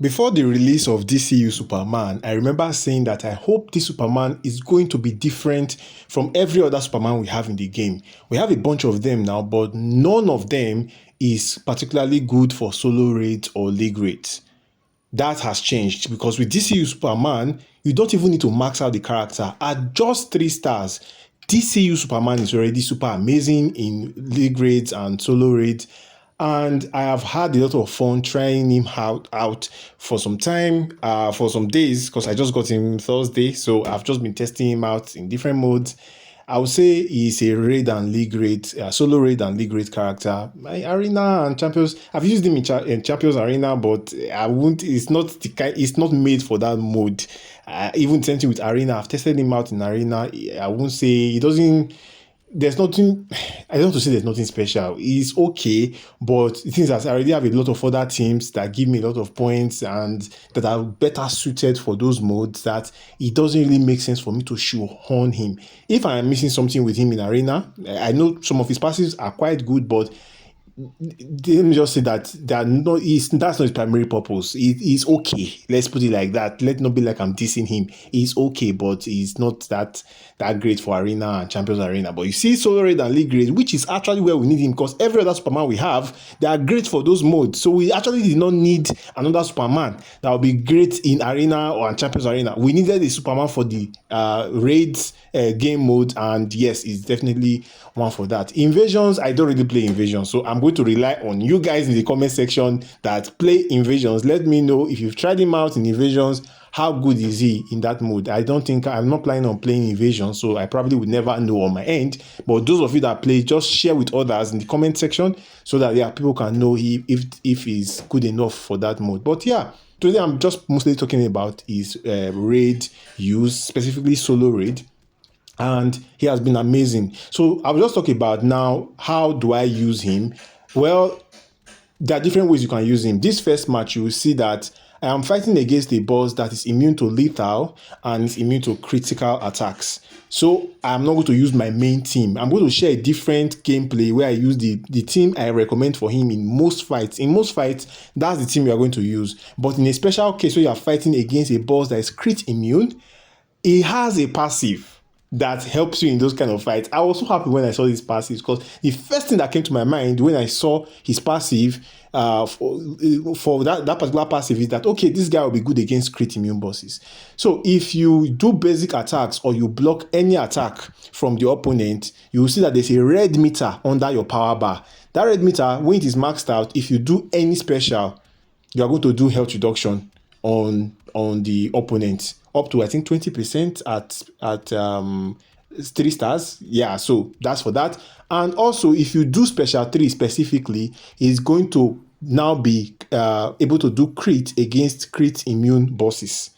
Before the release of DCU Superman, I remember saying that I hope this Superman is going to be different from every other Superman we have in the game. We have a bunch of them now, but none of them is particularly good for solo raids or league raids. That has changed because with DCU Superman, you don't even need to max out the character. At just 3 stars, DCU Superman is already super amazing in league raids and solo raids. And I have had a lot of fun trying him out for some time, for some days, because I just got him Thursday. So I've just been testing him out in different modes. I would say he's a raid and league raid, solo raid and league raid character. My arena and champions, I've used him in champions arena, but I won't. It's not the kind. It's not made for that mode. Even same thing with arena. I've tested him out in arena. I won't say he doesn't. There's nothing, I don't want to say there's nothing special. It's okay, but the thing is that I already have a lot of other teams that give me a lot of points and that are better suited for those modes that it doesn't really make sense for me to shoehorn him. If I am missing something with him in arena, I know some of his passes are quite good, but let me just say that that's not his primary purpose. He's okay. Let's put it like that. Let not be like I'm dissing him. He's okay, but he's not that great for arena and champions arena. But you see solo raid and league raid, which is actually where we need him, because every other Superman we have, they are great for those modes. So we actually did not need another Superman that will be great in arena or champions arena. We needed a Superman for the raids game mode, and yes, it's definitely one for that. Invasions, I don't really play invasions, so I'm going to rely on you guys in the comment section that play invasions. Let me know if you've tried him out in invasions. How good is he in that mode? I'm not planning on playing invasion, so I probably would never know on my end. But those of you that play, just share with others in the comment section so that people can know if he's good enough for that mode. But yeah, today I'm just mostly talking about his raid use, specifically solo raid. And he has been amazing. So I'll just talk about now, how do I use him? Well, there are different ways you can use him. This first match, you will see that I am fighting against a boss that is immune to lethal and is immune to critical attacks. So I'm not going to use my main team. I'm going to share a different gameplay where I use the team I recommend for him in most fights. In most fights, that's the team you are going to use. But in a special case where you are fighting against a boss that is crit immune, he has a passive that helps you in those kind of fights. I was so happy when I saw this passive, because the first thing that came to my mind when I saw his passive for that particular passive is that, okay, this guy will be good against crit immune bosses. So if you do basic attacks or you block any attack from the opponent, you will see that there's a red meter under your power bar. That red meter, when it is maxed out, if you do any special, you are going to do health reduction on the opponent up to, I think, 20% at 3 stars. Yeah, so that's for that. And also, if you do special 3 specifically, it's going to now be able to do crit against crit immune bosses.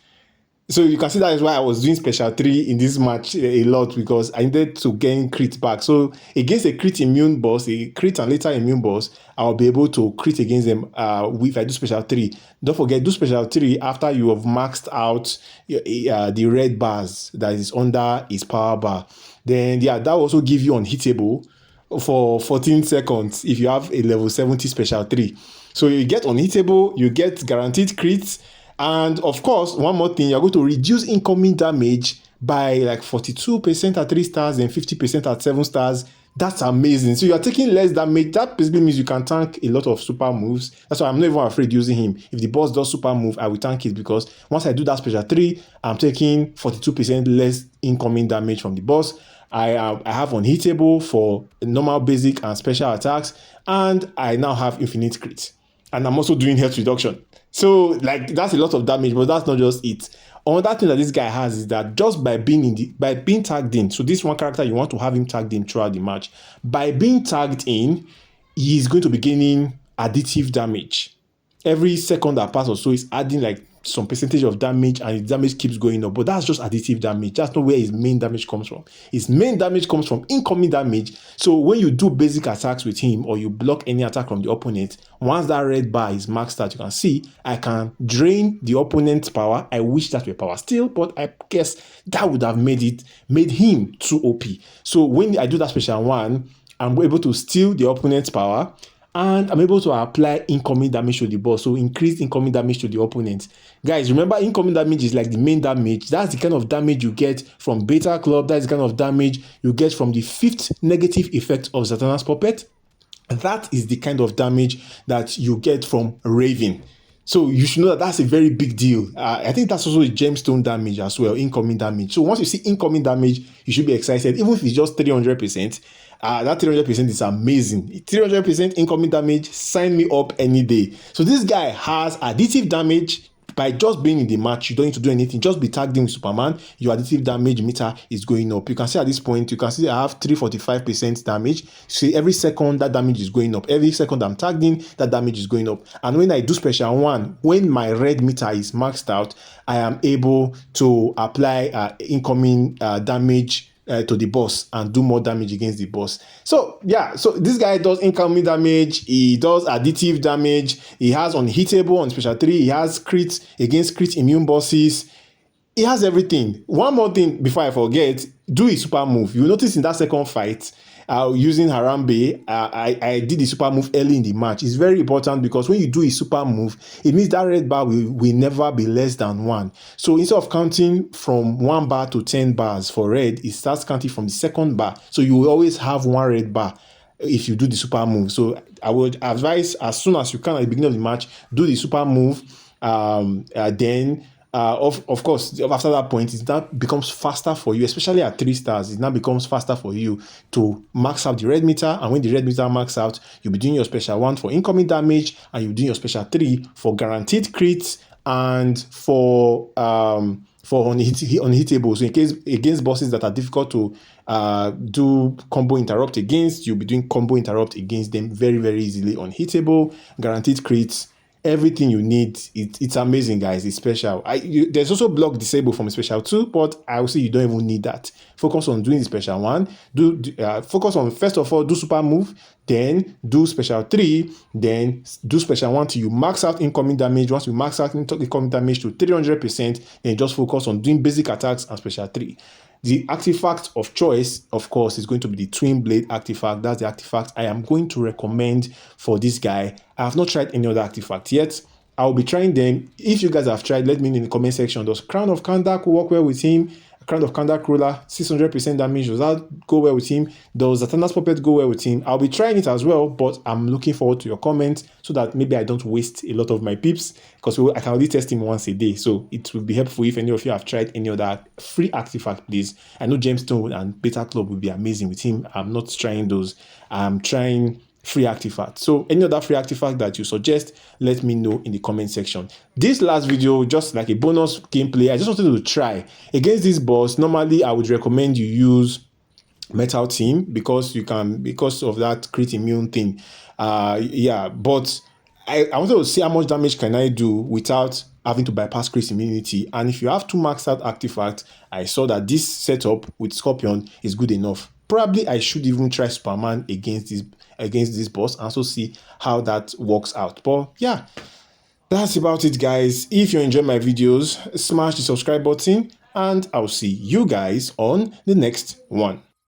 So you can see that is why I was doing special 3 in this match a lot, because I needed to gain crit back. So against a crit immune boss, a crit and later immune boss, I'll be able to crit against them if I do special 3. Don't forget, do special 3 after you have maxed out the red bars that is under his power bar. Then yeah, that will also give you unhittable for 14 seconds if you have a level 70 special 3. So you get unhittable, you get guaranteed crits. And of course, one more thing, you're going to reduce incoming damage by like 42% at 3 stars and 50% at 7 stars. That's amazing. So you're taking less damage. That basically means you can tank a lot of super moves. That's why I'm not even afraid using him. If the boss does super move, I will tank it, because once I do that special 3, I'm taking 42% less incoming damage from the boss. I have unhittable for normal, basic, and special attacks. And I now have infinite crits. And I'm also doing health reduction. So like, that's a lot of damage, but that's not just it. Another thing that this guy has is that just by being tagged in, so this one character, you want to have him tagged in throughout the match. By being tagged in, he's going to be gaining additive damage. Every second that passes or so is adding like some percentage of damage, and his damage keeps going up. But that's just additive damage. That's not where his main damage comes from. His main damage comes from incoming damage. So when you do basic attacks with him, or you block any attack from the opponent, once that red bar is maxed out, you can see I can drain the opponent's power. I wish that were power still, but I guess that would have made him too OP. So when I do that special 1, I'm able to steal the opponent's power, and I'm able to apply incoming damage to the boss, so increase incoming damage to the opponent. Guys, remember, incoming damage is like the main damage. That's the kind of damage you get from Beta Club. That's the kind of damage you get from the 5th negative effect of Zatanna's Puppet. That is the kind of damage that you get from Raven. So you should know that that's a very big deal. I think that's also a gemstone damage as well, incoming damage. So once you see incoming damage, you should be excited, even if it's just 300%. That 300% is amazing. 300% incoming damage, sign me up any day. So this guy has additive damage. By just being in the match, you don't need to do anything. Just be tagged in with Superman. Your additive damage meter is going up. You can see at this point, you can see I have 345% damage. See, every second that damage is going up. Every second I'm tagged in, that damage is going up. And when I do special 1, when my red meter is maxed out, I am able to apply incoming damage to the boss and do more damage against the boss. So yeah, so this guy does incoming damage, he does additive damage, he has unhittable on special 3, he has crit against crit immune bosses, he has everything. One more thing before I forget, do a super move. You notice in that second fight, using Harambe, I did the super move early in the match. It's very important because when you do a super move, it means that red bar will never be less than 1. So instead of counting from 1 bar to 10 bars for red, it starts counting from the second bar. So you will always have 1 red bar if you do the super move. So I would advise, as soon as you can at the beginning of the match, do the super move. Then of course, after that point, it now becomes faster for you, especially at 3 stars. It now becomes faster for you to max out the red meter, and when the red meter max out, you'll be doing your special 1 for incoming damage, and you'll be doing your special 3 for guaranteed crits and for unhittable. So in case against bosses that are difficult to do combo interrupt against, you'll be doing combo interrupt against them very, very easily. Unhittable, guaranteed crits, everything you need. It's amazing, guys. It's special. There's also block disable from special 2, but I will say you don't even need that. Focus on doing the special 1. Focus on, first of all, do super move, then do special 3, then do special 1 till you max out incoming damage. Once you max out incoming damage to 300%, then just focus on doing basic attacks and special 3. The artifact of choice, of course, is going to be the Twin Blade artifact. That's the artifact I am going to recommend for this guy. I have not tried any other artifact yet. I'll be trying them. If you guys have tried, let me know in the comment section. Does Crown of Kandak work well with him? Crown of Kandak Ruler, 600% damage. Does that go well with him? Does Zatanna's Puppet go well with him? I'll be trying it as well, but I'm looking forward to your comments so that maybe I don't waste a lot of my pips, because I can only test him once a day. So it will be helpful if any of you have tried any other free artifact, please. I know Gemstone and Beta Club will be amazing with him. I'm not trying those. I'm trying free artifact. So any other free artifact that you suggest, let me know in the comment section. This last video, just like a bonus gameplay, I just wanted to try against this boss. Normally I would recommend you use Metal Team because of that crit immune thing. Yeah, but I wanted to see how much damage can I do without having to bypass crit immunity. And if you have 2 maxed out artifacts, I saw that this setup with Scorpion is good enough. Probably I should even try Superman against this boss and also see how that works out. But yeah, that's about it, guys. If you enjoy my videos, smash the subscribe button, and I'll see you guys on the next one.